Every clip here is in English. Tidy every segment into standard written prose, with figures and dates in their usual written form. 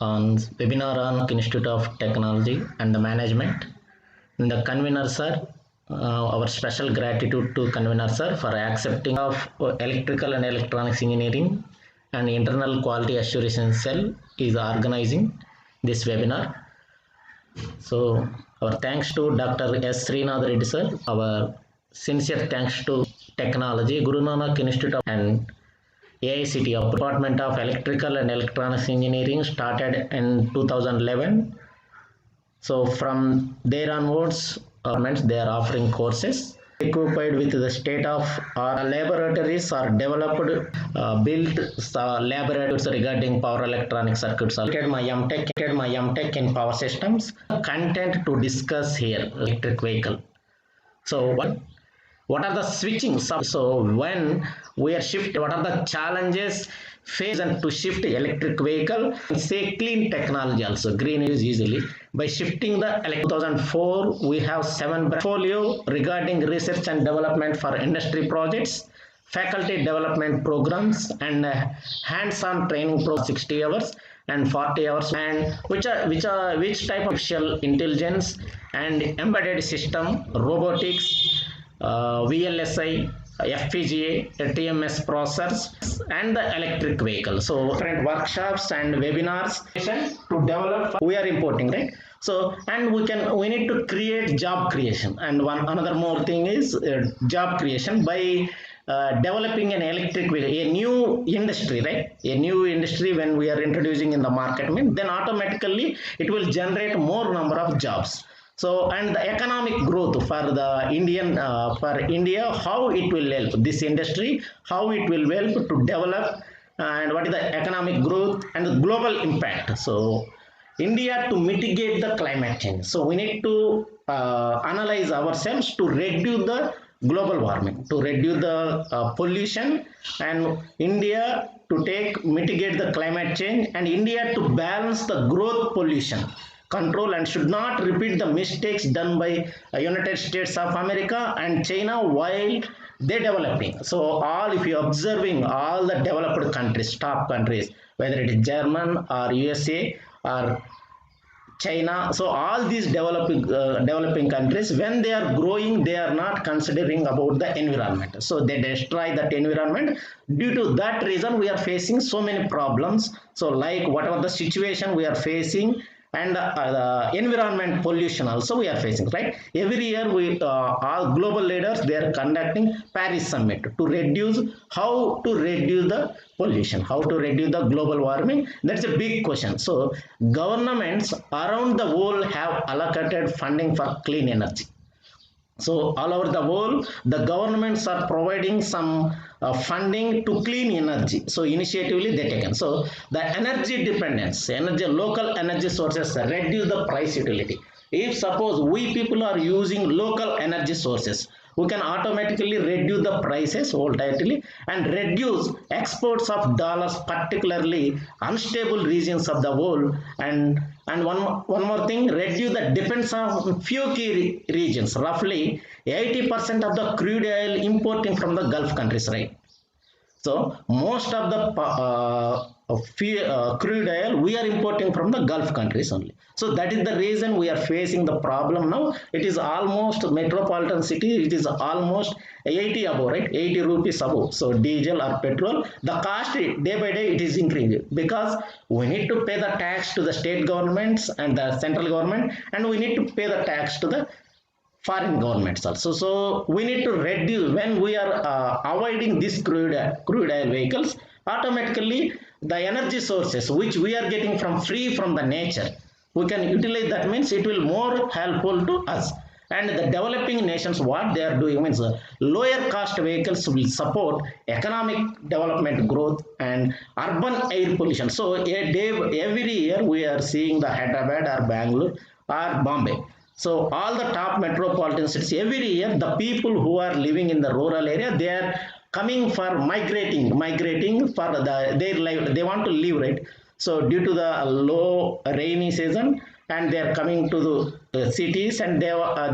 On webinar on Institute of Technology and the Management. And the convener sir, our special gratitude to convener sir for accepting of electrical and electronics engineering and internal quality assurance cell is organizing this webinar. So our thanks to Dr. S. Srinath Reddy sir, our sincere thanks to Technology, Guru Nanak Institute and IETE of Department of Electrical and Electronics Engineering started in 2011. So from there onwards, they are offering courses equipped with the state of laboratories are developed, built laboratories regarding power electronic circuits. I did my M.Tech in power systems. Content to discuss here, electric vehicle. So what are the switching? So when we are shifting, what are the challenges faced and to shift electric vehicle? Say clean technology also, green is easily. By shifting the 2004, we have 7 portfolio regarding research and development for industry projects, faculty development programs, and hands-on training for 60 hours and 40 hours, and which type of artificial intelligence and embedded system, robotics, VLSI, FPGA, TMS processors, and the electric vehicle. So different workshops and webinars to develop. We are importing, right? So and we need to create job creation. And another more thing is job creation by developing an electric vehicle, a new industry, right? A new industry when we are introducing in the market, then automatically it will generate more number of jobs. So and the economic growth for the for India, how it will help this industry, how it will help to develop, and what is the economic growth and the global impact. So India to mitigate the climate change. So we need to analyze ourselves to reduce the global warming, to reduce the pollution, and India to mitigate the climate change, and India to balance the growth pollution control and should not repeat the mistakes done by United States of America and China while they developing. So all, if you observing all the developed countries, top countries, whether it is German or USA or China, so all these developing countries, when they are growing, they are not considering about the environment. So they destroy that environment. Due to that reason, we are facing so many problems. So like whatever the situation we are facing, and environment pollution also we are facing, right? Every year we all global leaders, they are conducting Paris summit to reduce, how to reduce the pollution, how to reduce the global warming. That's a big question. So governments around the world have allocated funding for clean energy. So all over the world, the governments are providing some funding to clean energy. So initiatively they taken. So the energy dependence, local energy sources reduce the price utility. If suppose we people are using local energy sources, we can automatically reduce the prices volatility and reduce exports of dollars, particularly unstable regions of the world. And one more thing, reduce the dependence on few key regions. Roughly 80% of the crude oil importing from the Gulf countries, right? So most of the crude oil we are importing from the Gulf countries only. So that is the reason we are facing the problem now. It is almost metropolitan city, it is almost 80 above, right? 80 rupees above. So diesel or petrol, the cost day by day it is increasing, because we need to pay the tax to the state governments and the central government, and we need to pay the tax to the foreign governments also. So we need to reduce, when we are avoiding these crude oil vehicles, automatically the energy sources which we are getting from free from the nature, we can utilize that means it will more helpful to us. And the developing nations, what they are doing means lower cost vehicles will support economic development growth and urban air pollution. So a day, every year we are seeing the Hyderabad or Bangalore or Bombay. So all the top metropolitan cities, every year the people who are living in the rural area, they are coming for migrating for their life. They want to live, right? So due to the low rainy season, and they are coming to the cities, and they are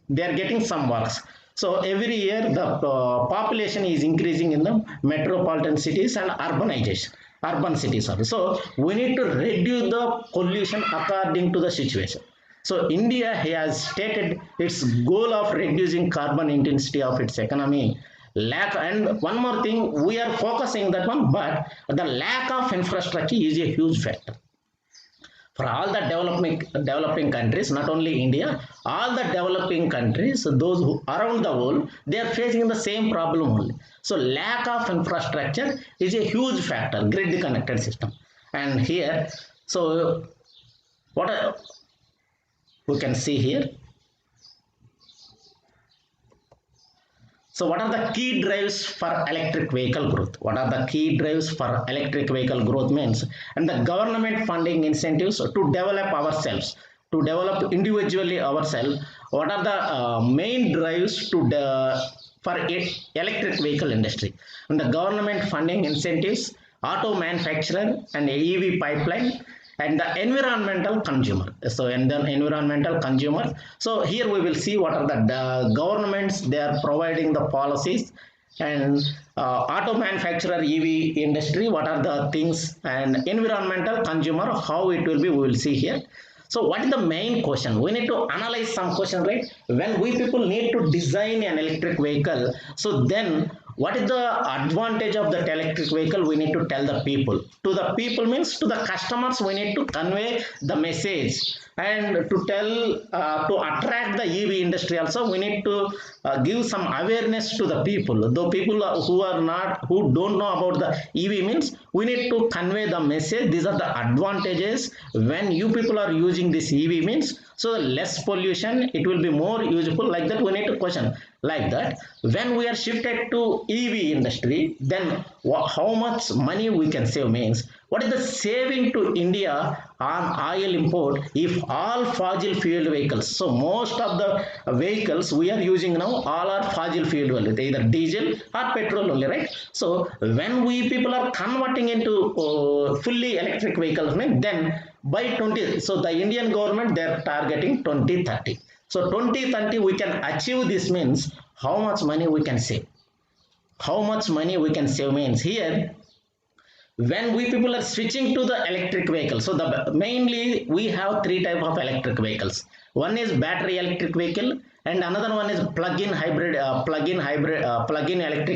getting some works. So every year the population is increasing in the metropolitan cities and urban cities also. So we need to reduce the pollution according to the situation. So India has stated its goal of reducing carbon intensity of its economy. And one more thing, we are focusing that one, but the lack of infrastructure is a huge factor. For all the developing countries, not only India, all the developing countries, those who around the world, they are facing the same problem only. So lack of infrastructure is a huge factor, grid connected system. And here, so what we can see here. So what are the key drives for electric vehicle growth? What are the key drives for electric vehicle growth means? And the government funding incentives to develop ourselves, to develop individually ourselves. What are the main drives for electric vehicle industry? And the government funding incentives, auto manufacturer and EV pipeline, and the environmental consumer. So and then environmental consumer. So here we will see what are the governments, they are providing the policies, and auto manufacturer, EV industry, what are the things, and environmental consumer, how it will be, we will see here. So what is the main question? We need to analyze some question, right? When we people need to design an electric vehicle, so then what is the advantage of that electric vehicle? We need to tell the people. To the people means to the customers, we need to convey the message, and to tell, to attract the EV industry also, we need to give some awareness to the people. Though people who don't know about the EV means, we need to convey the message. These are the advantages when you people are using this EV means. So less pollution, it will be more useful. Like that, we need to question like that. When we are shifted to EV industry, then how much money we can save means. What is the saving to India on oil import if all fossil fuel vehicles? So most of the vehicles we are using now, all are fossil fuel, either diesel or petrol only, right? So when we people are converting into fully electric vehicles, then by 20, so the Indian government, they are targeting 2030. So 2030 we can achieve this means how much money we can save. How much money we can save means here, when we people are switching to the electric vehicle, so mainly we have three type of electric vehicles. One is battery electric vehicle, and another one is plug-in electric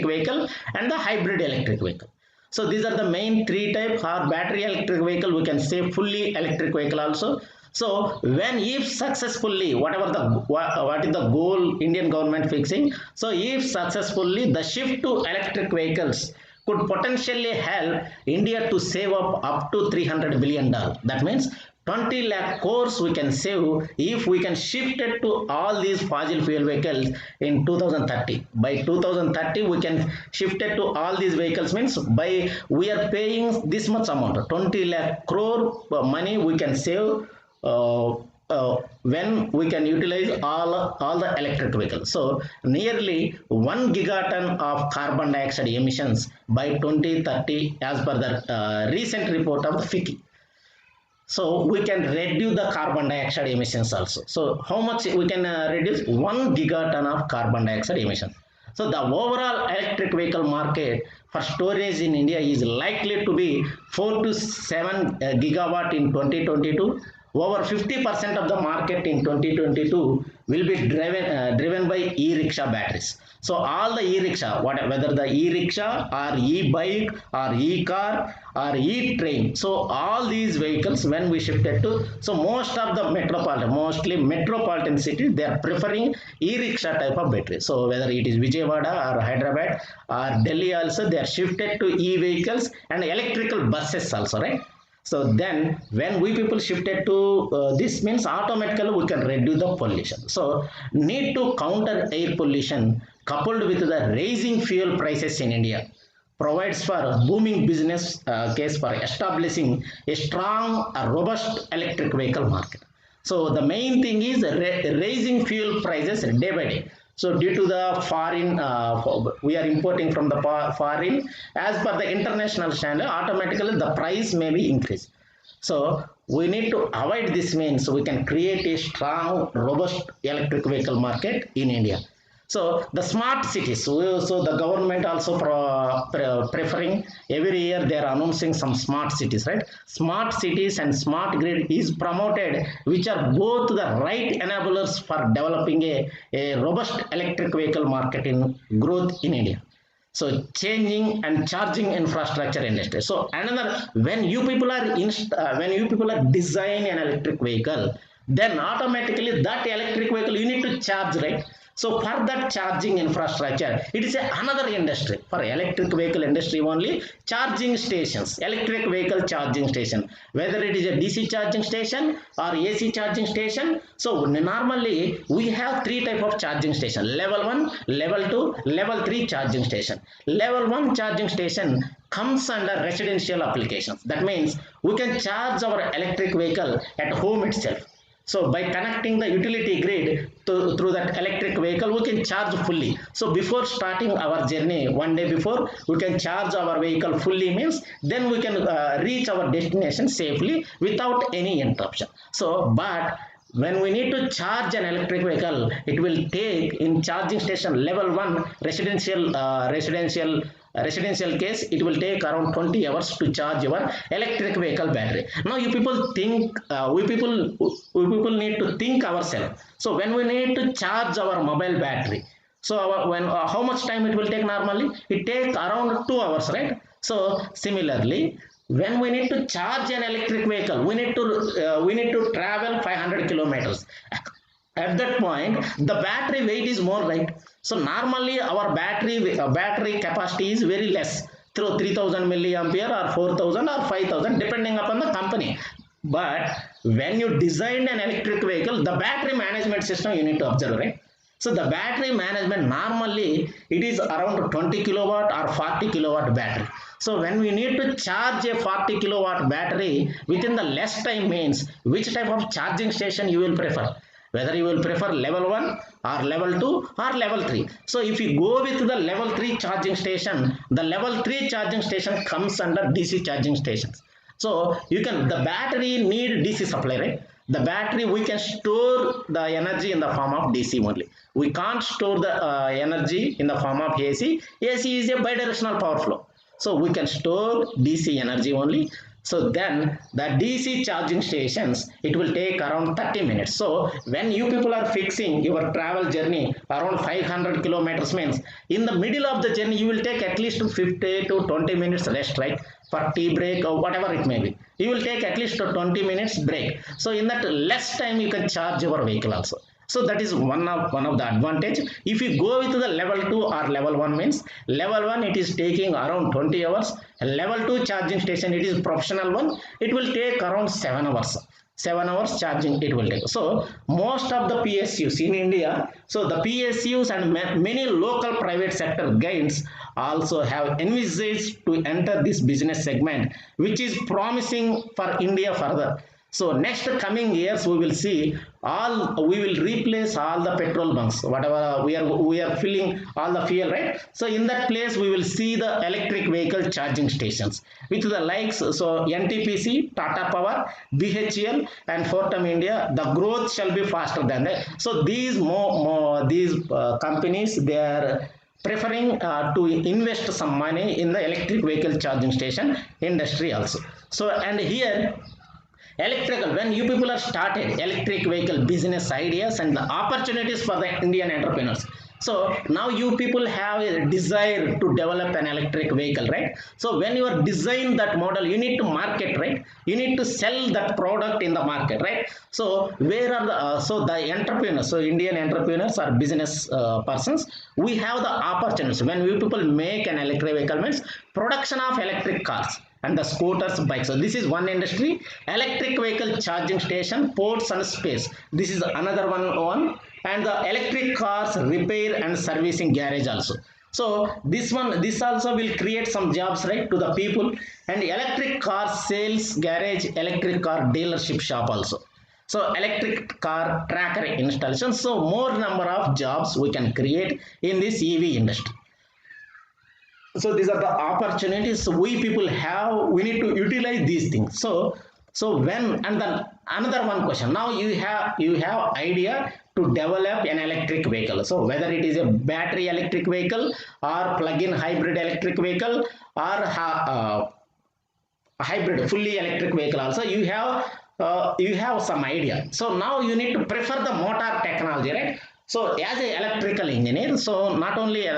vehicle, and the hybrid electric vehicle. So these are the main three types. Or battery electric vehicle, we can say fully electric vehicle also. So when if successfully, what is the goal Indian government fixing? So if successfully the shift to electric vehicles could potentially help India to save up to $300 billion. That means 20 lakh crores we can save if we can shift it to all these fossil fuel vehicles in 2030. By 2030 we can shift it to all these vehicles means by we are paying this much amount, 20 lakh crore money we can save when we can utilize all the electric vehicles. So nearly 1 gigaton of carbon dioxide emissions by 2030 as per the recent report of the FICCI. So we can reduce the carbon dioxide emissions also. So how much we can reduce? 1 gigaton of carbon dioxide emissions. So the overall electric vehicle market for storage in India is likely to be 4 to 7 gigawatt in 2022. Over 50% of the market in 2022 will be driven by e-rickshaw batteries. So all the e-rickshaw, whether the e-rickshaw or e-bike or e-car or e-train, so all these vehicles when we shifted to, so most of the metropolitan cities, they are preferring e-rickshaw type of battery. So whether it is Vijayawada or Hyderabad or Delhi also, they are shifted to e-vehicles and electrical buses also, right? So then when we people shifted to this means automatically we can reduce the pollution. So need to counter air pollution coupled with the rising fuel prices in India provides for a booming business case for establishing a strong, robust electric vehicle market. So the main thing is raising fuel prices day by day. So due to the foreign, we are importing from the foreign, as per the international standard, automatically the price may be increased. So we need to avoid this means we can create a strong, robust electric vehicle market in India. So the smart cities, so the government also preferring every year they are announcing some smart cities, right? Smart cities and smart grid is promoted, which are both the right enablers for developing a robust electric vehicle market in growth in India. So changing and charging infrastructure industry. So another, when you people are designing an electric vehicle, then automatically that electric vehicle you need to charge, right? So for that charging infrastructure, it is another industry. For electric vehicle industry only, charging stations, electric vehicle charging station, whether it is a DC charging station or AC charging station. So normally we have three type of charging station: level 1, level 2, level 3 charging station. Level 1 charging station comes under residential applications. That means we can charge our electric vehicle at home itself. So by connecting the utility grid through that electric vehicle, we can charge fully. So before starting our journey, one day before, we can charge our vehicle fully, means then we can reach our destination safely without any interruption. So, but when we need to charge an electric vehicle, it will take in charging station level 1 residential case, it will take around 20 hours to charge your electric vehicle battery. Now you people think, we people need to think ourselves. So when we need to charge our mobile battery, so how much time it will take normally? It takes around 2 hours, right? So similarly, when we need to charge an electric vehicle, we need to travel 500 kilometers. At that point, the battery weight is more, right? So normally our battery capacity is very less, through 3000 milliampere or 4000 or 5000 depending upon the company. But when you design an electric vehicle, the battery management system you need to observe, right? So the battery management normally it is around 20 kilowatt or 40 kilowatt battery. So when we need to charge a 40 kilowatt battery within the less time, means which type of charging station you will prefer? Whether you will prefer level 1 or level 2 or level 3. So if you go with the level 3 charging station, the level 3 charging station comes under DC charging stations. So you can, the battery need DC supply, right? The battery, we can store the energy in the form of DC only. We can't store the energy in the form of AC. AC is a bidirectional power flow. So we can store DC energy only. So then the DC charging stations, it will take around 30 minutes. So when you people are fixing your travel journey around 500 kilometers, means in the middle of the journey, you will take at least 50 to 20 minutes rest, right? For tea break or whatever it may be. You will take at least 20 minutes break. So in that less time, you can charge your vehicle also. So that is one of the advantage. If you go with the level 2 or level 1, means level 1 it is taking around 20 hours. Level 2 charging station, it is professional one, it will take around 7 hours. 7 hours charging it will take. So most of the PSUs in India, so the PSUs and many local private sector giants also have envisaged to enter this business segment, which is promising for India further. So next coming years, we will see we will replace all the petrol bunks, whatever we are filling all the fuel, right? So in that place, we will see the electric vehicle charging stations with the likes. So NTPC, Tata Power, BHEL, and Forthcoming India. The growth shall be faster than that. So these companies, they are preferring to invest some money in the electric vehicle charging station industry also. So and here, electrical, when you people are started electric vehicle business ideas and the opportunities for the Indian entrepreneurs. So now you people have a desire to develop an electric vehicle, right? So when you are design that model, you need to market, right? You need to sell that product in the market, right? So where are the the entrepreneurs, so Indian entrepreneurs or business persons, we have the opportunities. When we people make an electric vehicle, means production of electric cars and the scooters, bikes. So this is one industry. Electric vehicle charging station, ports and space. This is another one. And the electric cars repair and servicing garage also. So this also will create some jobs, right, to the people. And electric car sales garage, electric car dealership shop also. So electric car tracker installation. So more number of jobs we can create in this EV industry. So these are the opportunities we people have. We need to utilize these things. So when, and then another one question. Now you have idea to develop an electric vehicle. So whether it is a battery electric vehicle or plug-in hybrid electric vehicle or hybrid fully electric vehicle also, you have some idea. So now you need to prefer the motor technology, right? So as an electrical engineer, so not only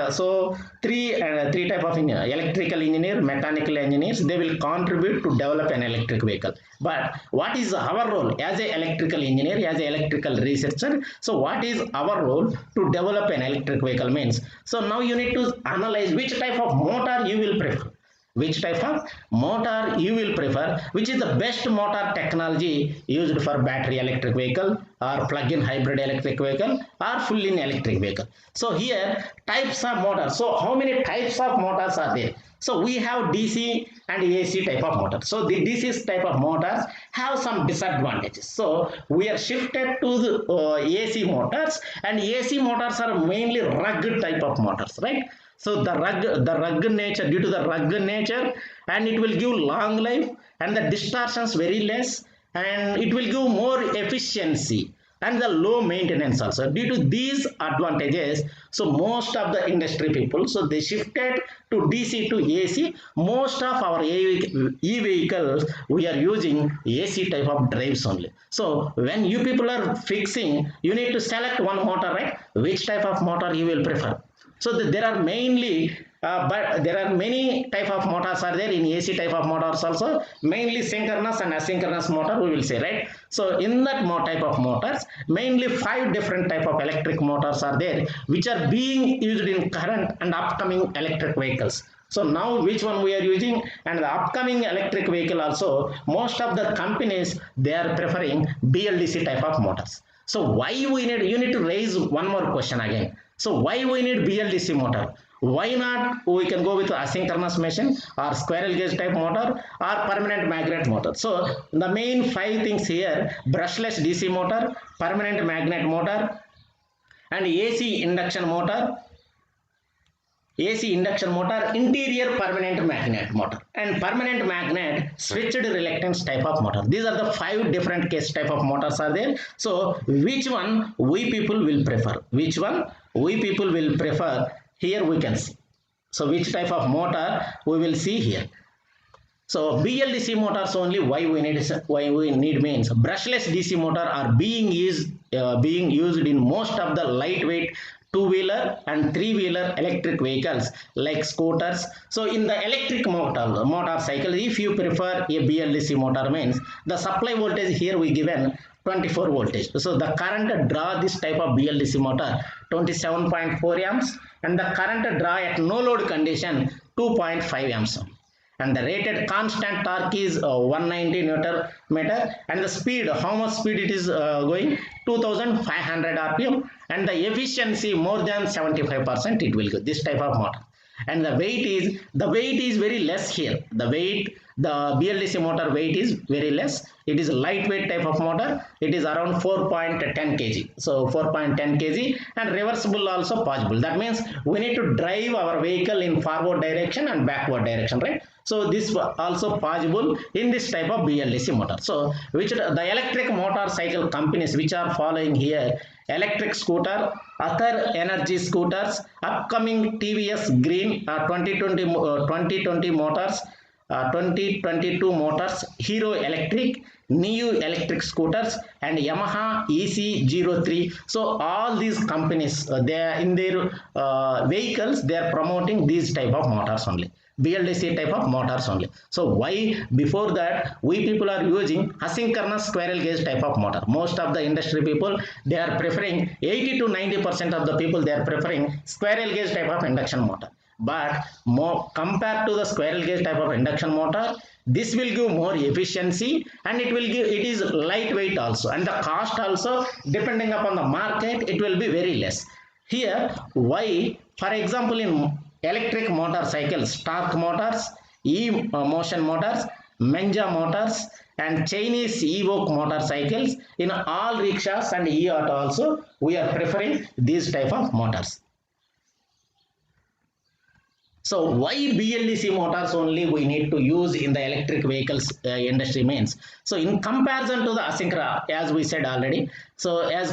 three type of engineer, electrical engineer, mechanical engineers, they will contribute to develop an electric vehicle. But what is our role as an electrical engineer, as an electrical researcher? So what is our role to develop an electric vehicle means? So now you need to analyze which type of motor you will prefer. Which type of motor you will prefer, which is the best motor technology used for battery electric vehicle or plug-in hybrid electric vehicle or full-in electric vehicle. So here types of motors. So how many types of motors are there? So we have DC and AC type of motor. So the DC type of motors have some disadvantages. So we are shifted to the AC motors, and AC motors are mainly rugged type of motors, right? So the rugged nature, due to the rugged nature, and it will give long life, and the distortions very less, and it will give more efficiency and the low maintenance also. Due to these advantages, so most of the industry people, so they shifted to DC to AC. Most of our e-vehicles, we are using AC type of drives only. So when you people are fixing, you need to select one motor, right? Which type of motor you will prefer. So there are mainly, but there are many type of motors are there in AC type of motors also, mainly synchronous and asynchronous motor we will say, right? So in that type of motors, mainly 5 different type of electric motors are there, which are being used in current and upcoming electric vehicles. So now which one we are using, and the upcoming electric vehicle also, most of the companies, they are preferring BLDC type of motors. So why you need to raise one more question again. So why we need BLDC motor? Why not we can go with asynchronous machine or squirrel gauge type motor or permanent magnet motor? So the main 5 things here: brushless DC motor, permanent magnet motor, and AC induction motor, interior permanent magnet motor, and permanent magnet switched reluctance type of motor. These are the 5 different case type of motors are there. So which one we people will prefer? Which one we people will prefer? Here we can see. So which type of motor we will see here. So BLDC motors only, why we need means brushless DC motor are being used in most of the lightweight 2-wheeler and 3-wheeler electric vehicles like scooters. So in the electric motor cycle, if you prefer a BLDC motor means the supply voltage here we given 24 voltage. So the current draw this type of BLDC motor 27.4 amps, and the current draw at no load condition 2.5 amps. And the rated constant torque is 190 Newton meter, and the speed, how much speed it is going, 2500 rpm, and the efficiency more than 75% it will go, this type of motor. And the weight is very less here. The BLDC motor weight is very less. It is a lightweight type of motor. It is around 4.10 kg. So 4.10 kg, and reversible also possible. That means we need to drive our vehicle in forward direction and backward direction, right? So this also possible in this type of BLDC motor. So which the electric motorcycle companies which are following here: electric scooter, other energy scooters, upcoming TVS Green 2020 motors, 2022 motors, Hero Electric, New electric scooters, and Yamaha EC03. So all these companies, they are in their vehicles, they are promoting these type of motors only, BLDC type of motors only. So why before that we people are using asynchronous squirrel gauge type of motor? Most of the industry people, they are preferring, 80 to 90% of the people, they are preferring squirrel gauge type of induction motor. But more compared to the squirrel gauge type of induction motor, This will give more efficiency, and it is lightweight also, and the cost also, depending upon the market, it will be very less. Here, why? For example, in electric motorcycles, torque motors, motion motors, Menja motors, and Chinese Evoque motorcycles, in all rickshaws and e-auto also, we are preferring these type of motors. So why BLDC motors only we need to use in the electric vehicles industry means? So in comparison to the asynchronous, as we said already, so in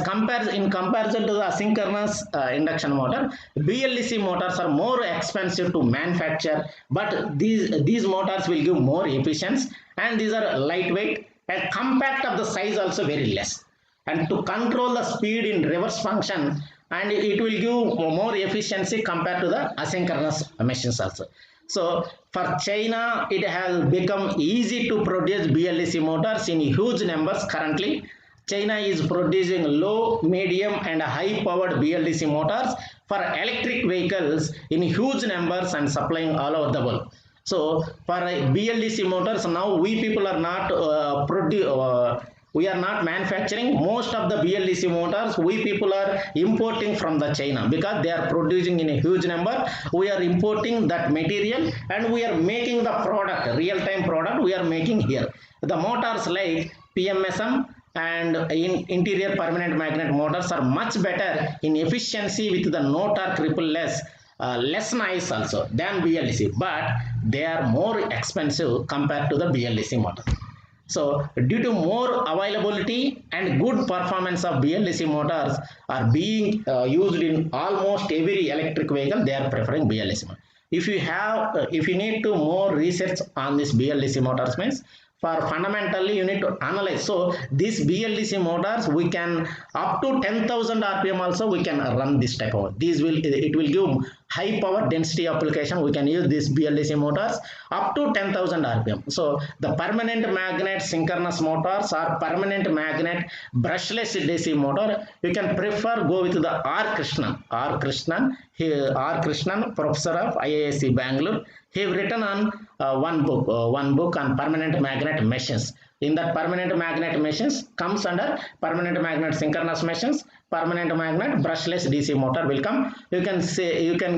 comparison to the asynchronous induction motor, BLDC motors are more expensive to manufacture, but these motors will give more efficiency, and these are lightweight and compact of the size also very less. And to control the speed in reverse function, and it will give more efficiency compared to the asynchronous machines also. So for China, it has become easy to produce BLDC motors in huge numbers. Currently, China is producing low, medium and high powered BLDC motors for electric vehicles in huge numbers and supplying all over the world. So for BLDC motors, now we people are not we are not manufacturing most of the BLDC motors. We people are importing from the China, because they are producing in a huge number. We are importing that material, and we are making the product, real-time product we are making here. The motors like PMSM and interior permanent magnet motors are much better in efficiency with the no torque, less noise also than BLDC, but they are more expensive compared to the BLDC motor. So due to more availability and good performance of BLDC motors are being used in almost every electric vehicle, they are preferring BLDC motor. If you need to more research on this BLDC motors means, for fundamentally you need to analyze. So these BLDC motors, we can up to 10,000 RPM also we can run this type of. It will give high power density application. We can use these BLDC motors up to 10,000 RPM. So the permanent magnet synchronous motors or permanent magnet brushless DC motor, you can prefer go with the R. Krishnan, professor of IISc Bangalore. He have written on one book on permanent magnet machines. In that permanent magnet machines comes under permanent magnet synchronous machines, permanent magnet brushless DC motor will come. You can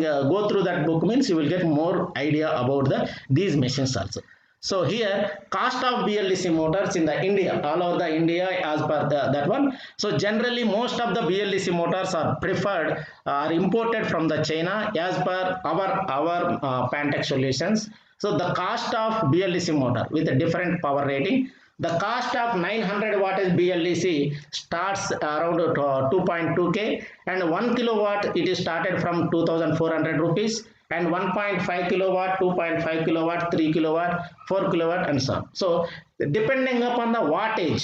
go through that book, means you will get more idea about these machines also. So here cost of BLDC motors in the India, all over the India as per that one. So generally most of the BLDC motors are preferred, are imported from the China as per our Pantech solutions. So the cost of BLDC motor with a different power rating, the cost of 900 wattage BLDC starts around 2.2k, and 1 kilowatt it is started from 2,400 rupees, and 1.5 kilowatt, 2.5 kilowatt, 3 kilowatt, 4 kilowatt and so on. So depending upon the wattage,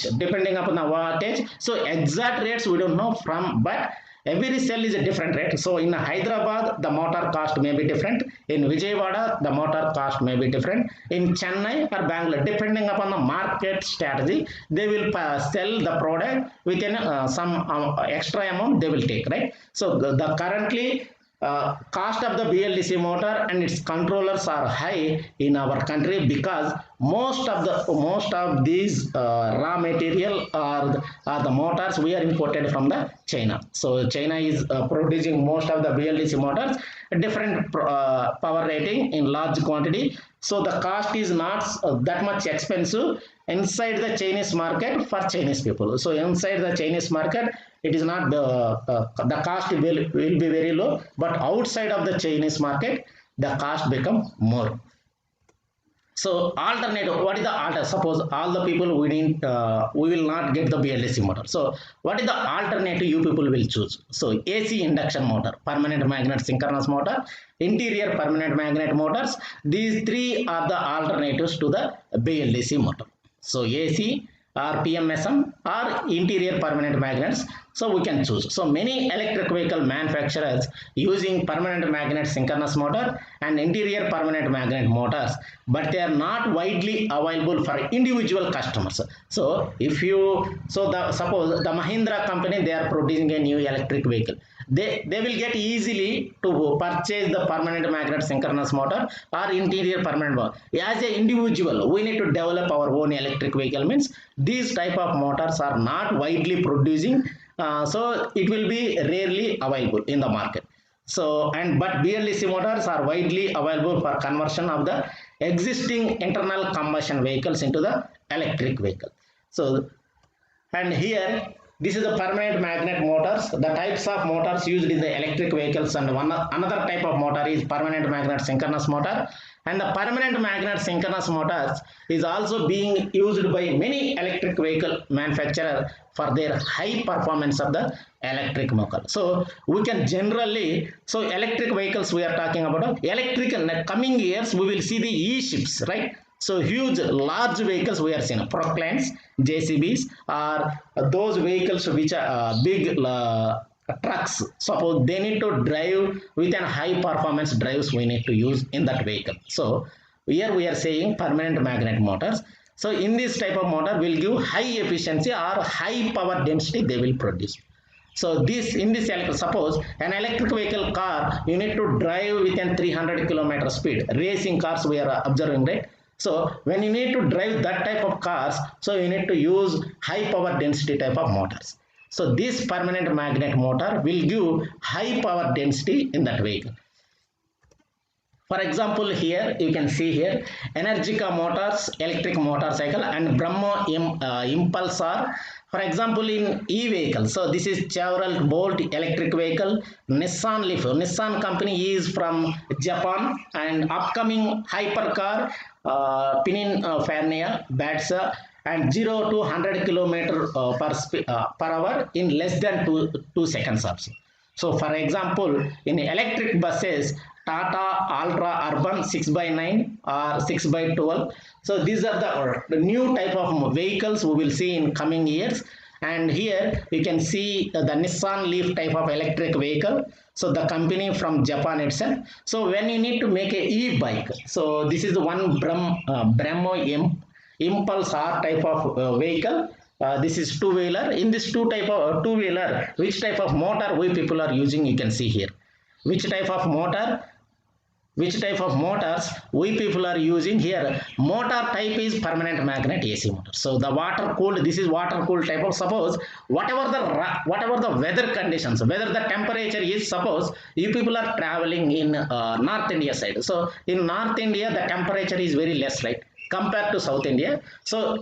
so exact rates we don't know from, but every cell is a different rate. So in Hyderabad, the motor cost may be different. In Vijayawada, the motor cost may be different. In Chennai or Bangalore, depending upon the market strategy, they will sell the product within some extra amount they will take, right? So the currently cost of the BLDC motor and its controllers are high in our country, because most of these raw material are the motors we are imported from the China. So China is producing most of the BLDC motors, different power rating in large quantity. So the cost is not that much expensive inside the Chinese market for Chinese people. So inside the Chinese market, it is not the cost will be very low, but outside of the Chinese market, the cost become more. So alternative, what is the alternative? Suppose all the people we will not get the BLDC motor. So what is the alternative you people will choose? So AC induction motor, permanent magnet synchronous motor, interior permanent magnet motors. These three are the alternatives to the BLDC motor. So AC or PMSM or interior permanent magnets. So we can choose. So many electric vehicle manufacturers using permanent magnet synchronous motor and interior permanent magnet motors, but they are not widely available for individual customers. So suppose the Mahindra company, they are producing a new electric vehicle. they will get easily to purchase the permanent magnet synchronous motor or interior permanent motor. As an individual, we need to develop our own electric vehicle, means these type of motors are not widely producing, so it will be rarely available in the market. So but BLDC motors are widely available for conversion of the existing internal combustion vehicles into the electric vehicle. So, and here this is the permanent magnet motors, the types of motors used in the electric vehicles, and another type of motor is permanent magnet synchronous motor. And the permanent magnet synchronous motors is also being used by many electric vehicle manufacturers for their high performance of the electric motor. So we can generally, so electric vehicles we are talking about, electric in the coming years we will see the e-ships, right? So huge large vehicles we are seeing, proclanes, JCBs, or those vehicles which are big trucks. Suppose they need to drive with a high performance drives we need to use in that vehicle. So here we are saying permanent magnet motors. So in this type of motor will give high efficiency or high power density they will produce. So this in this electric, suppose an electric vehicle car you need to drive within 300 km speed. Racing cars we are observing, right? So when you need to drive that type of cars, so you need to use high power density type of motors. So this permanent magnet motor will give high power density in that vehicle. For example, here you can see here Energica motors, electric motorcycle, and Brahmo Impulse are, for example, in E-Vechicle. So this is Chevrolet Bolt electric vehicle. Nissan Leaf, Nissan company is from Japan, and upcoming hypercar Pininfarina Batsa, and 0 to 100 km per hour in less than 2 seconds also. So for example, in electric buses, Tata Ultra Urban 6x9 or 6x12. So these are the new type of vehicles we will see in coming years. And here you can see the Nissan Leaf type of electric vehicle. So the company from Japan itself. So when you need to make a e-bike, so this is the one Brahmo Impulse R type of vehicle. This is two-wheeler. In this two-wheeler, which type of motor we people are using, you can see here. Which type of motors we people are using here. Motor type is permanent magnet AC motor. So the water cooled, this is water cooled type of, suppose whatever the weather conditions, whether the temperature is, suppose you people are traveling in North India side. So in North India the temperature is very less, right, compared to South India. So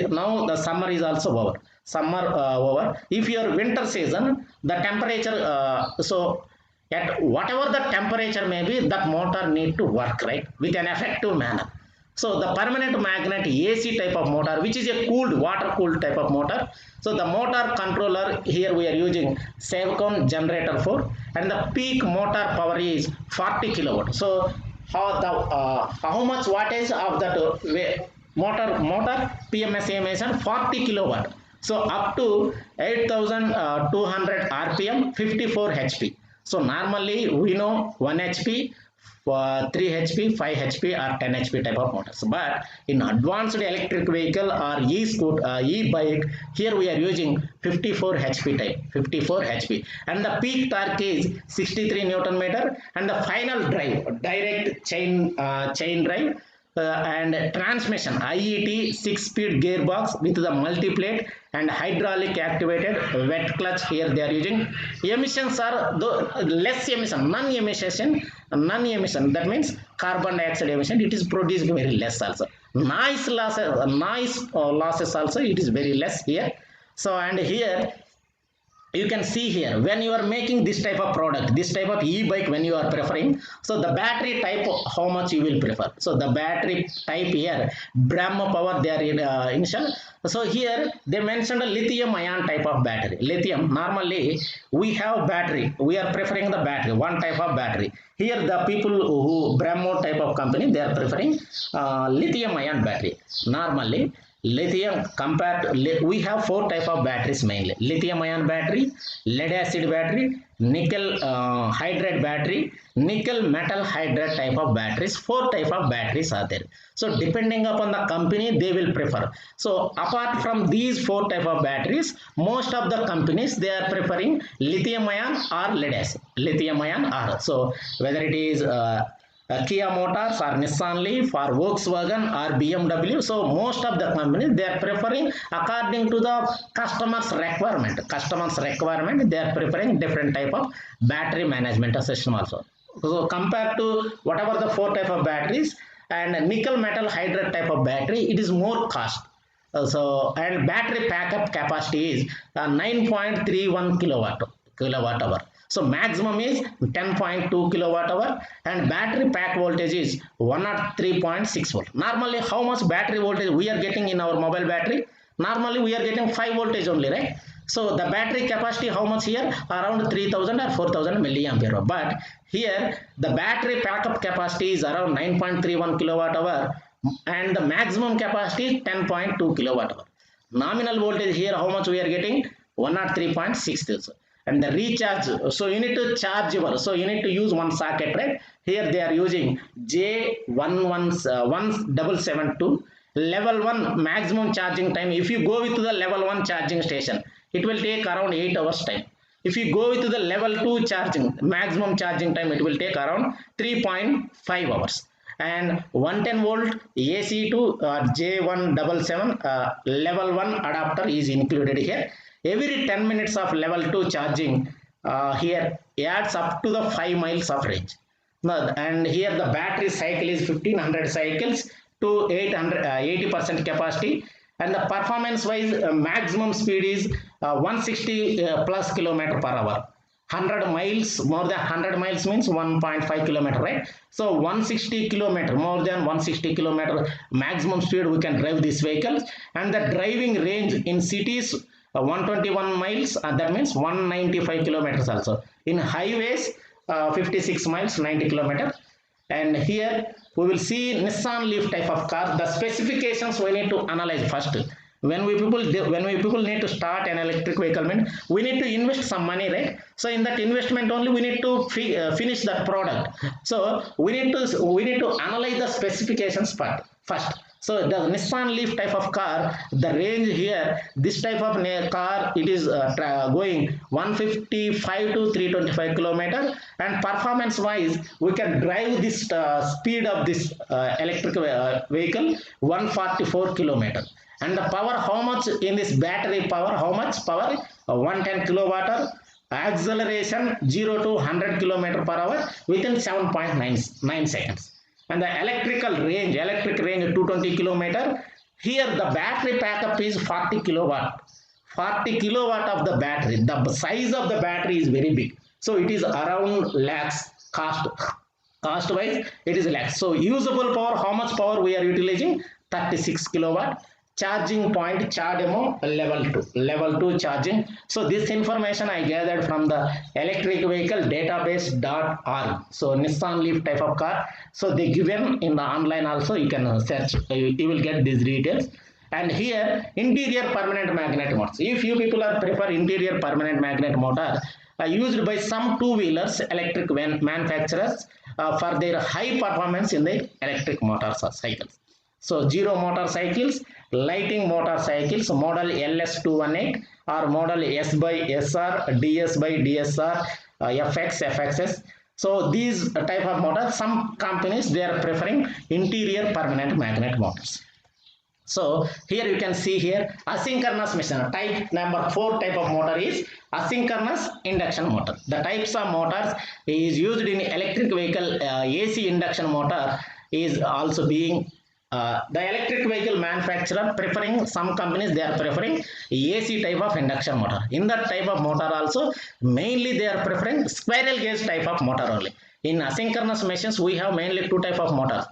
now the summer is also over. Over. If your winter season, the temperature, so at whatever the temperature may be, that motor need to work, right, with an effective manner. So the permanent magnet AC type of motor, which is a cooled, water cooled type of motor. So the motor controller here we are using Sevcon generator 4, and the peak motor power is 40 kilowatt. So how much wattage of that motor PMS emission 40 kilowatt. So up to 8200 RPM, 54 HP. So normally we know 1 HP, 3 HP, 5 HP or 10 HP type of motors. But in advanced electric vehicle or e-bike, here we are using 54 HP type, 54 HP. And the peak torque is 63 Newton meter, and the final drive, direct chain drive, and transmission IET 6-speed gearbox with the multi-plate and hydraulic activated wet clutch. Here they are using. Emissions are less emission, non-emission, that means carbon dioxide emission, it is produced very less also. Noise losses also it is very less here. So and here you can see here, when you are making this type of product, this type of e-bike, when you are preferring, so the battery type, how much you will prefer. So the battery type here, Brahmo power they are initial. So here they mentioned a lithium ion type of battery. Lithium, normally we have battery, we are preferring the battery, one type of battery. Here the people who Brahmo type of company, they are preferring lithium ion battery. Normally lithium compared to, we have 4 type of batteries mainly: lithium ion battery, lead acid battery, nickel hydride battery, nickel metal hydride type of batteries. 4 type of batteries are there. So depending upon the company, they will prefer. So apart from these 4 type of batteries, most of the companies, they are preferring lithium ion or lead acid, lithium ion or, so whether it is Kia Motors or Nissan Leaf or Volkswagen or BMW. So most of the companies, they are preferring according to the customer's requirement. Customer's requirement, they are preferring different type of battery management system also. So compared to whatever the 4 type of batteries, and nickel metal hydride type of battery, it is more cost. So and battery backup capacity is 9.31 kilowatt hour. So maximum is 10.2 kilowatt hour, and battery pack voltage is 103.6 volt. Normally, how much battery voltage we are getting in our mobile battery? Normally, we are getting 5 voltage only, right? So the battery capacity, how much here? Around 3000 or 4000 milliampere. But here the battery backup capacity is around 9.31 kilowatt hour, and the maximum capacity is 10.2 kilowatt hour. Nominal voltage here, how much we are getting? 103.6. And the recharge, so you need to charge your, so you need to use one socket, right? Here they are using J11772 level 1 maximum charging time. If you go with the level 1 charging station, it will take around 8 hours time. If you go with the level 2 charging, maximum charging time, it will take around 3.5 hours. And 110 volt AC to J177 level 1 adapter is included here. Every 10 minutes of level 2 charging here adds up to the 5 miles of range. And here the battery cycle is 1500 cycles to 80% capacity, and the performance wise maximum speed is 160 plus kilometer per hour. 100 miles, more than 100 miles means 1.5 kilometer, right? So 160 kilometer, more than 160 kilometer maximum speed we can drive this vehicle. And the driving range in cities 121 miles, that means 195 kilometers also. In highways 56 miles, 90 kilometers. And here we will see Nissan Leaf type of car. The specifications we need to analyze first. When we people need to start an electric vehicle, we need to invest some money, right? So in that investment only we need to finish that product. So we need to analyze the specifications part first. So the Nissan Leaf type of car, the range here, this type of car, it is going 155 to 325 kilometer, and performance wise we can drive this speed of this electric vehicle 144 kilometer. And the power, how much in this battery power, how much power? 110 kilowatt hour. Acceleration 0 to 100 kilometer per hour within 7.9 seconds. And the electric range 220 kilometer. Here the battery backup is 40 kilowatt. 40 kilowatt of the battery. The size of the battery is very big. So it is around lakhs cost wise, it is lakhs. So usable power, how much power we are utilizing? 36 kilowatt. Charging point, charge demo level 2 charging. So this information I gathered from the electric vehicle database.org. So Nissan Leaf type of car. So they given in the online also, you can search, you will get these details. And here interior permanent magnet motors. If you people are prefer interior permanent magnet motor used by some two-wheelers electric manufacturers for their high performance in the electric motors or cycles. So zero motorcycles, lighting motorcycles, model LS218 or model S by SR, DS by DSR, FX, FXS. So these type of motors, some companies they are preferring interior permanent magnet motors. So here you can see here asynchronous machine type number 4 type of motor is asynchronous induction motor. The types of motors is used in electric vehicle. AC induction motor is also being the electric vehicle manufacturer preferring, some companies they are preferring AC type of induction motor. In that type of motor also mainly they are preferring squirrel cage type of motor only. In asynchronous machines we have mainly 2 type of motors.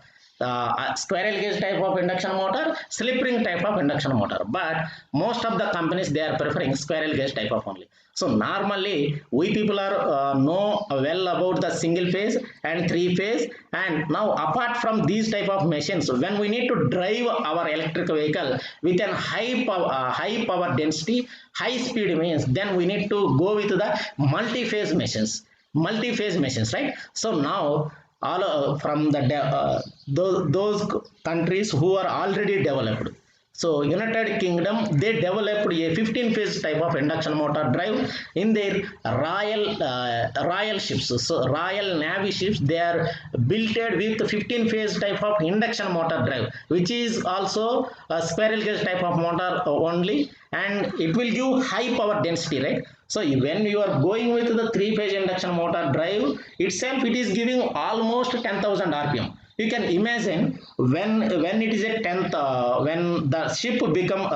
squirrel cage type of induction motor, slip ring type of induction motor. But most of the companies, they are preferring squirrel cage type of only. So normally we people are know well about the single phase and three phase. And now apart from these type of machines, when we need to drive our electric vehicle with an high power density, high speed means, then we need to go with the multi-phase machines, right? So now all from the those countries who are already developed. So United Kingdom, they developed a 15 phase type of induction motor drive in their royal ships. So Royal Navy ships, they are built with 15 phase type of induction motor drive, which is also a squirrel cage type of motor only, and it will give high power density, right? So when you are going with the three phase induction motor drive itself, it is giving almost 10,000 rpm. You can imagine when it is a 10th, when the ship become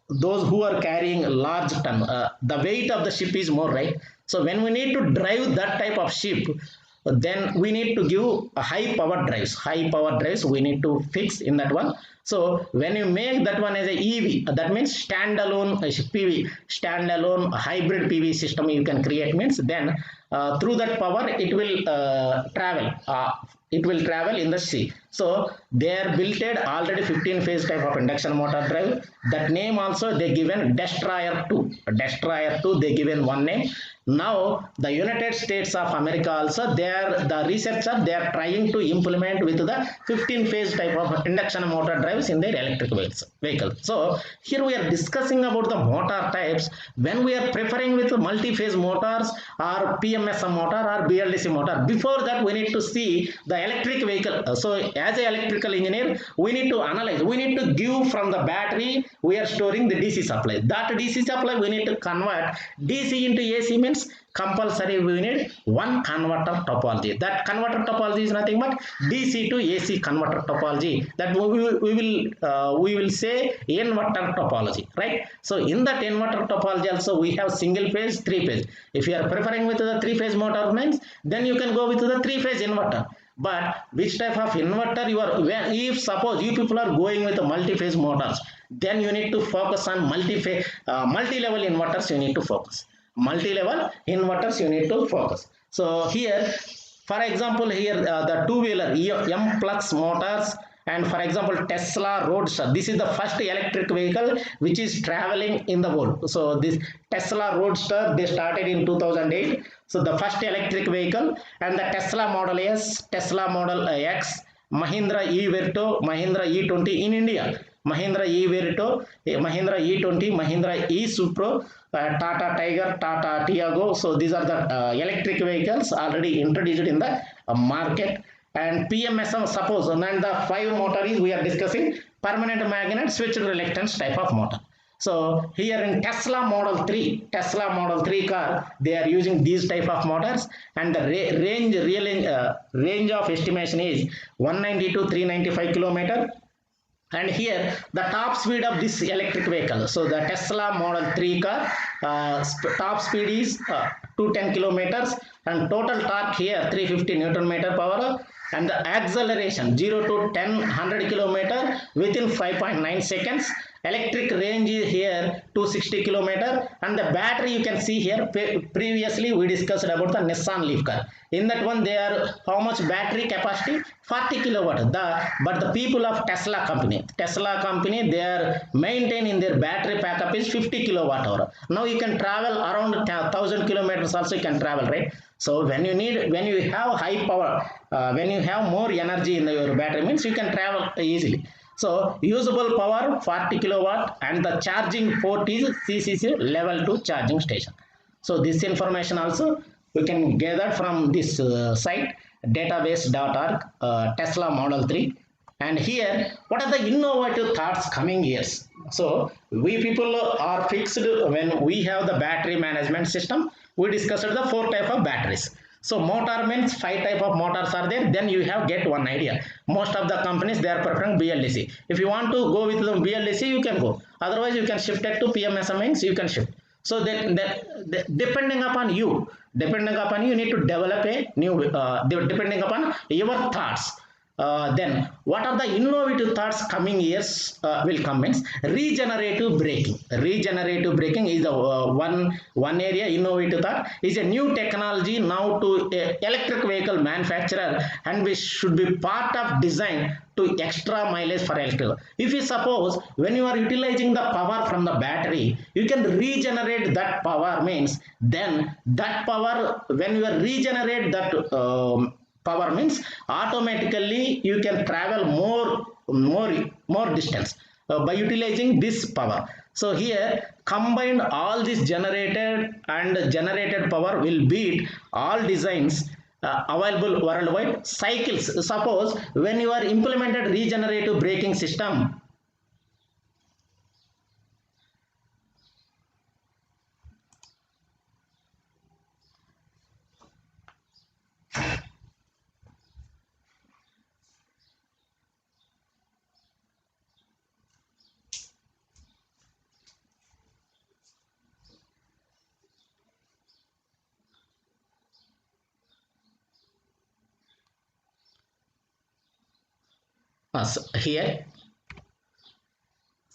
those who are carrying large ton, the weight of the ship is more, right? So when we need to drive that type of ship, then we need to give a high power drives we need to fix in that one. So when you make that one as a EV, that means standalone PV, standalone hybrid PV system you can create, means then through that power it will travel in the sea. So they are built already 15 phase type of induction motor drive. That name also they given Destroyer 2. Destroyer 2 they given one name. Now the United States of America also, the researchers, they are trying to implement with the 15 phase type of induction motor drives in their electric vehicle. So here we are discussing about the motor types. When we are preferring with multi-phase motors or PMSM motor or BLDC motor, before that we need to see the electric vehicle. So as an electrical engineer, we need to analyze, we need to give from the battery, we are storing the DC supply. That DC supply we need to convert DC into AC, means compulsory we need one converter topology. That converter topology is nothing but DC to AC converter topology. That we will say inverter topology, right? So in that inverter topology also we have single phase, three phase. If you are preferring with the three phase motor means, then you can go with the three phase inverter. But which type of inverter you are, if suppose you people are going with the multi-phase motors, then you need to focus on multi-phase, multi-level inverters you need to focus. Multi-level inverters you need to focus. So here, for example, here the two-wheeler M Plus motors, and for example Tesla Roadster, this is the first electric vehicle which is traveling in the world. So this Tesla Roadster, they started in 2008. So the first electric vehicle, and the Tesla Model S, Tesla Model X, Mahindra E-Verito, Mahindra E20 in India, Mahindra E-Verito, Mahindra E20, Mahindra E-Supro, Tata Tiger, Tata Tiago. So these are the electric vehicles already introduced in the market. And PMSM, suppose, and then the 5 motor is we are discussing permanent magnet switched reluctance type of motor. So here in Tesla Model 3 car, they are using these type of motors, and the range of estimation is 190 to 395 kilometer. And here the top speed of this electric vehicle, so the Tesla Model 3 car top speed is 210 kilometers, and total torque here 350 Newton meter power, and the acceleration 0 to 100 kilometer within 5.9 seconds. Electric range is here 260 kilometer, and the battery you can see here. Previously we discussed about the Nissan Leaf car. In that one they are how much battery capacity? 40 kilowatt. But the people of Tesla company, they are maintaining their battery backup is 50 kilowatt hour. Now you can travel around 1000 kilometers also you can travel, right? So when you have high power, when you have more energy in your battery, means you can travel easily. So usable power 40 kilowatt, and the charging port is CCC level 2 charging station. So this information also we can gather from this site database.org, Tesla Model 3. And here, what are the innovative thoughts coming years? So we people are fixed when we have the battery management system. We discussed the 4 type of batteries. So motor means 5 type of motors are there. Then you have get one idea. Most of the companies, they are preferring BLDC. If you want to go with the BLDC, you can go. Otherwise, you can shift it to PMSM, means you can shift. So depending upon you need to develop a new, depending upon your thoughts. Then what are the innovative thoughts coming years will come means regenerative braking. Regenerative braking is the one area. Innovative thought is a new technology now to electric vehicle manufacturer, and which should be part of design to extra mileage for electric. If you suppose when you are utilizing the power from the battery, you can regenerate that power means then that power when you regenerate that power means automatically you can travel more distance by utilizing this power. So here combined all this generated power will beat all designs available worldwide. Cycles, suppose when you are implemented regenerative braking system, here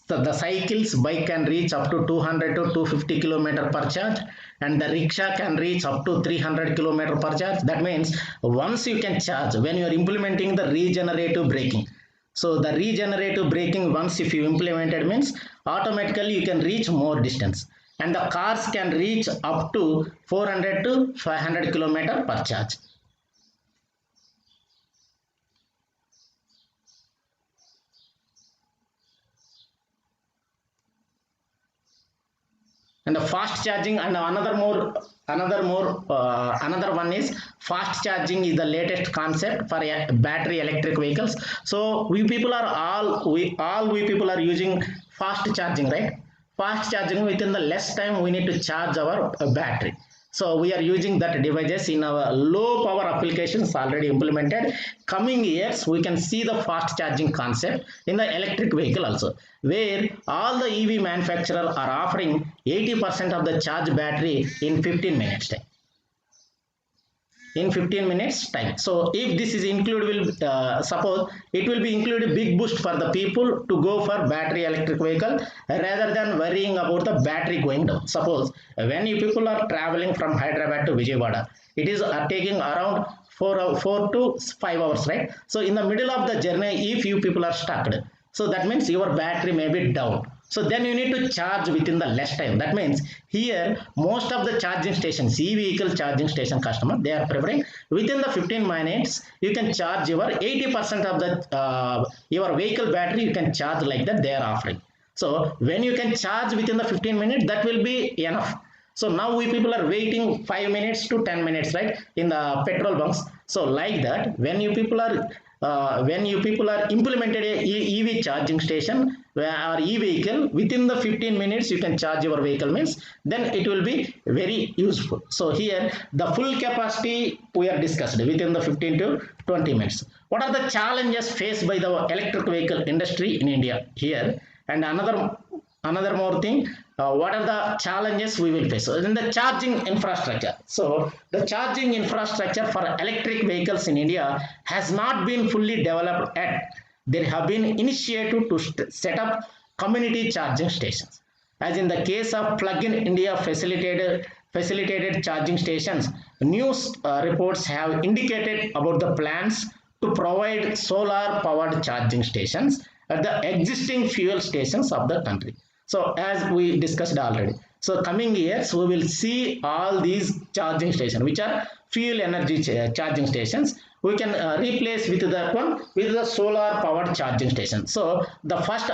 so the cycles bike can reach up to 200 to 250 km per charge, and the rickshaw can reach up to 300 km per charge. That means once you can charge when you are implementing the regenerative braking. So the regenerative braking once if you implemented means automatically you can reach more distance, and the cars can reach up to 400 to 500 km per charge. And the fast charging, and another one is fast charging is the latest concept for battery electric vehicles. So we people are using fast charging, right? Fast charging, within the less time we need to charge our battery. So we are using that devices in our low power applications already implemented. Coming years, we can see the fast charging concept in the electric vehicle also, where all the EV manufacturers are offering 80% of the charge battery in 15 minutes time. In 15 minutes time. So if this is included, suppose it will be included big boost for the people to go for battery electric vehicle rather than worrying about the battery going down. Suppose when you people are traveling from Hyderabad to Vijayawada, it is taking around 4 to 5 hours, right? So in the middle of the journey, if you people are stuck, so that means your battery may be down. So then you need to charge within the less time. That means here most of the charging stations, E-Vehicle charging station customer, they are preferring within the 15 minutes you can charge your 80% of the your vehicle battery you can charge like that they are offering. So when you can charge within the 15 minutes, that will be enough. So now we people are waiting 5 minutes to 10 minutes, right, in the petrol bunks. So like that, when you people are implemented a EV charging station or E-Vehicle, within the 15 minutes you can charge your vehicle means then it will be very useful. So here the full capacity we are discussed within the 15 to 20 minutes. What are the challenges faced by the electric vehicle industry in India here? And another more thing, what are the challenges we will face? So then the charging infrastructure. So the charging infrastructure for electric vehicles in India has not been fully developed yet. There have been initiatives to set up community charging stations. As in the case of Plug-in India facilitated charging stations, news reports have indicated about the plans to provide solar powered charging stations at the existing fuel stations of the country. So as we discussed already, so coming years we will see all these charging stations which are fuel energy charging stations. We can replace with that one with the solar powered charging station. So the first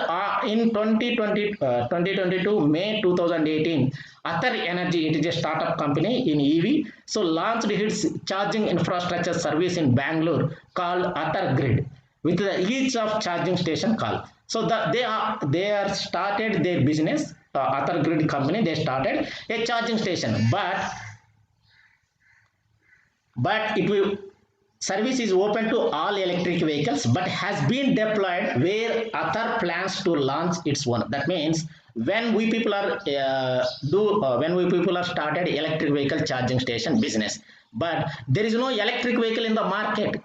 in 2022 May 2018, Ather Energy, it is a startup company in EV, so launched its charging infrastructure service in Bangalore called Ather Grid, with the each of charging station call. So they are started their business, Ather Grid company, they started a charging station, but it will service is open to all electric vehicles, but has been deployed where Ather plans to launch its one. That means when we people are started electric vehicle charging station business, but there is no electric vehicle in the market.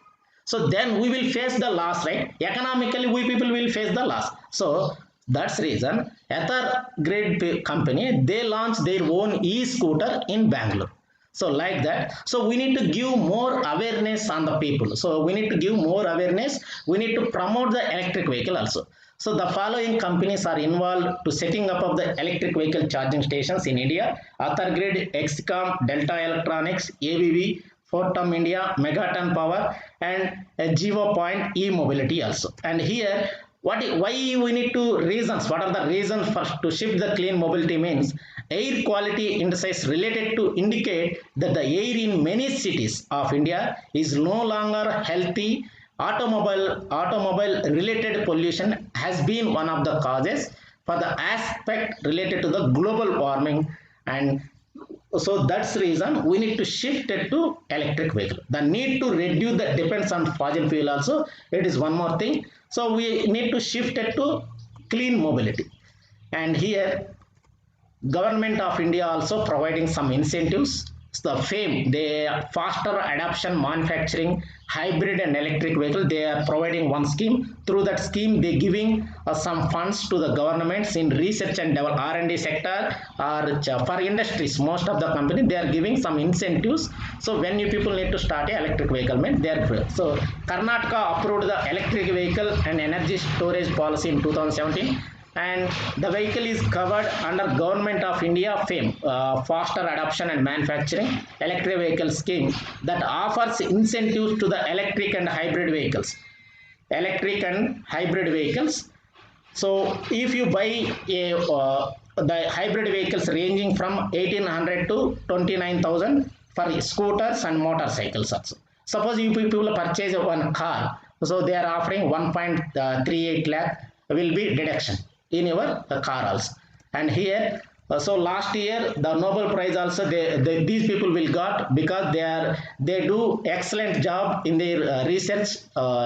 So then we will face the loss, right? Economically, we people will face the loss. So that's reason Ether grade company, they launched their own e-scooter in Bangalore. So like that, so we need to give more awareness on the people. So we need to give more awareness. We need to promote the electric vehicle also. So the following companies are involved to setting up of the electric vehicle charging stations in India: Athergrid, Excom, Delta Electronics, ABB, Forthcoming India, Megaton Power, and Jivo Point E-Mobility also. And here, why we need to reasons? What are the reasons for to shift the clean mobility means? Air quality indices related to indicate that the air in many cities of India is no longer healthy. Automobile related pollution has been one of the causes for the aspect related to the global warming, and so that's the reason we need to shift it to electric vehicle. The need to reduce the dependence on fossil fuel also, it is one more thing. So we need to shift it to clean mobility. And here government of India also providing some incentives. So the FAME, they faster adoption manufacturing hybrid and electric vehicle, they are providing one scheme. Through that scheme, they giving some funds to the governments in research and R&D sector, or for industries. Most of the company, they are giving some incentives. So when you people need to start a electric vehicle, mean they are. So Karnataka approved the electric vehicle and energy storage policy in 2017. And the vehicle is covered under Government of India FAME, faster adoption and manufacturing electric vehicle scheme, that offers incentives to the electric and hybrid vehicles. So if you buy the hybrid vehicles ranging from 1800 to 29,000 for scooters and motorcycles also. Suppose you people purchase one car, so they are offering 1.38 lakh will be deduction in your car also. And here, so last year the Nobel Prize also these people will got, because they do excellent job in their research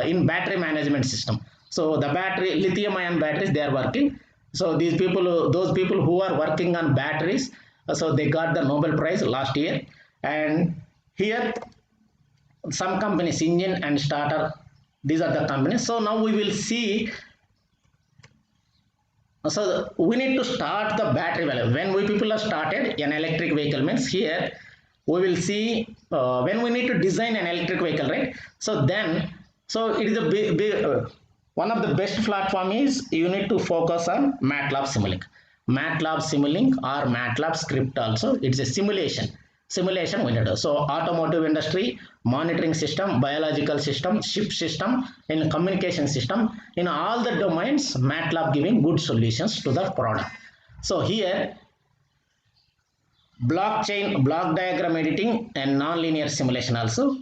in battery management system. So the battery, lithium ion batteries, they are working. So those people who are working on batteries, so they got the Nobel Prize last year. And here some companies, engine and starter, these are the companies. So now we will see. So we need to start the battery value. When we people have started an electric vehicle means, here we will see when we need to design an electric vehicle, right? So then, so it is a one of the best platform is you need to focus on MATLAB Simulink. MATLAB Simulink or MATLAB script also, it's a simulation window. So automotive industry, monitoring system, biological system, ship system, and communication system, in all the domains, MATLAB giving good solutions to the product. So here, blockchain, block diagram editing and nonlinear simulation also.